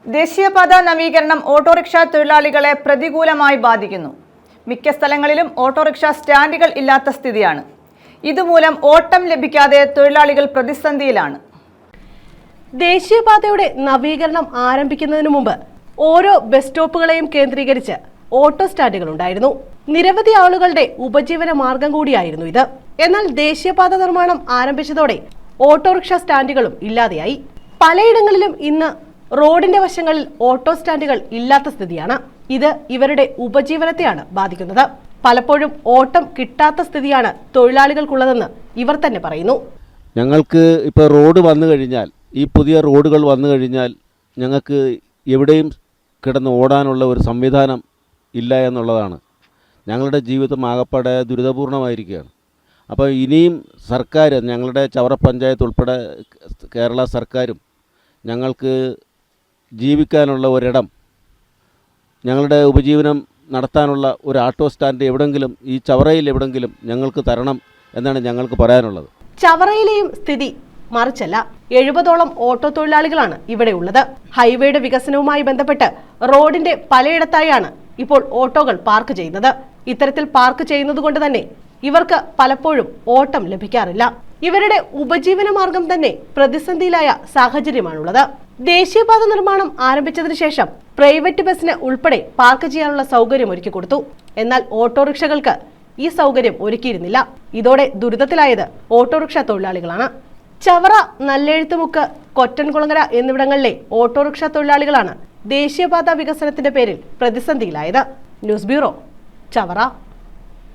ദേശീയപാത നവീകരണം ഓട്ടോറിക്ഷ തൊഴിലാളികളെ പ്രതികൂലമായി ബാധിക്കുന്നു. മിക്ക സ്ഥലങ്ങളിലും ഓട്ടോറിക്ഷ സ്റ്റാൻഡുകൾ ഇല്ലാത്ത സ്ഥിതിയാണ്. ഇതുമൂലം ഓട്ടം ലഭിക്കാതെ തൊഴിലാളികൾ പ്രതിസന്ധിയിലാണ്. ദേശീയപാതയുടെ നവീകരണം ആരംഭിക്കുന്നതിന് മുമ്പ് ഓരോ ബസ് സ്റ്റോപ്പുകളെയും കേന്ദ്രീകരിച്ച് ഓട്ടോ സ്റ്റാൻഡുകൾ ഉണ്ടായിരുന്നു. നിരവധി ആളുകളുടെ ഉപജീവന മാർഗം കൂടിയായിരുന്നു ഇത്. എന്നാൽ ദേശീയപാത നിർമ്മാണം ആരംഭിച്ചതോടെ ഓട്ടോറിക്ഷ സ്റ്റാൻഡുകളും ഇല്ലാതെയായി. പലയിടങ്ങളിലും ഇന്ന് റോഡിന്റെ വശങ്ങളിൽ ഓട്ടോ സ്റ്റാൻഡുകൾ ഇല്ലാത്ത സ്ഥിതിയാണ്. ഇത് ഇവരുടെ ഉപജീവനത്തെയാണ് ബാധിക്കുന്നത്. പലപ്പോഴും ഓട്ടം കിട്ടാത്ത സ്ഥിതിയാണ് തൊഴിലാളികൾക്കുള്ളതെന്ന് ഇവർ തന്നെ പറയുന്നു. ഞങ്ങൾക്ക് ഇപ്പോൾ റോഡ് വന്നു കഴിഞ്ഞാൽ, ഈ പുതിയ റോഡുകൾ വന്നു കഴിഞ്ഞാൽ ഞങ്ങൾക്ക് എവിടെയും കിടന്ന് ഓടാനുള്ള ഒരു സംവിധാനം ഇല്ല എന്നുള്ളതാണ്. ഞങ്ങളുടെ ജീവിതം ആകപ്പാടെ ദുരിതപൂർണമായിരിക്കുകയാണ്. അപ്പോൾ ഇനിയും സർക്കാർ, ഞങ്ങളുടെ ചവറ പഞ്ചായത്ത് ഉൾപ്പെടെ കേരള സർക്കാരും ഞങ്ങൾക്ക് ജീവിക്കാനുള്ള ഒരിടം, ഞങ്ങളുടെ ഉപജീവനം നടത്താനുള്ള ഒരു ഓട്ടോ സ്റ്റാൻഡ് എവിടെങ്കിലും, ഈ ചവറയിൽ എവിടെങ്കിലും ഞങ്ങൾക്ക് തരണം എന്നാണ് ഞങ്ങൾക്ക് പറയാനുള്ളത്. ചവറയിലെയും സ്ഥിതി മറിച്ചല്ല. 70ഓളം ഓട്ടോ തൊഴിലാളികളാണ് ഇവിടെ ഉള്ളത്. ഹൈവേയുടെ വികസനവുമായി ബന്ധപ്പെട്ട് റോഡിന്റെ പലയിടത്തായാണ് ഇപ്പോൾ ഓട്ടോകൾ പാർക്ക് ചെയ്യുന്നത്. ഇത്തരത്തിൽ പാർക്ക് ചെയ്യുന്നത് കൊണ്ട് തന്നെ ഇവർക്ക് പലപ്പോഴും ഓട്ടം ലഭിക്കാറില്ല. ഇവരുടെ ഉപജീവന മാർഗം തന്നെ പ്രതിസന്ധിയിലായ സാഹചര്യമാണുള്ളത്. ദേശീയപാത നിർമ്മാണം ആരംഭിച്ചതിനു ശേഷം പ്രൈവറ്റ് ബസ്സിന് ഉൾപ്പെടെ പാർക്ക് ചെയ്യാനുള്ള സൗകര്യം ഒരുക്കി കൊടുത്തു. എന്നാൽ ഓട്ടോറിക്ഷകൾക്ക് ഈ സൗകര്യം ഒരുക്കിയിരുന്നില്ല. ഇതോടെ ദുരിതത്തിലായത് ഓട്ടോറിക്ഷ തൊഴിലാളികളാണ്. ചവറ, നല്ലെഴുത്തുമുക്ക്, കൊറ്റൻകുളങ്ങര എന്നിവിടങ്ങളിലെ ഓട്ടോറിക്ഷ തൊഴിലാളികളാണ് ദേശീയപാത വികസനത്തിന്റെ പേരിൽ പ്രതിസന്ധിയിലായത്. News bureau, Chavara.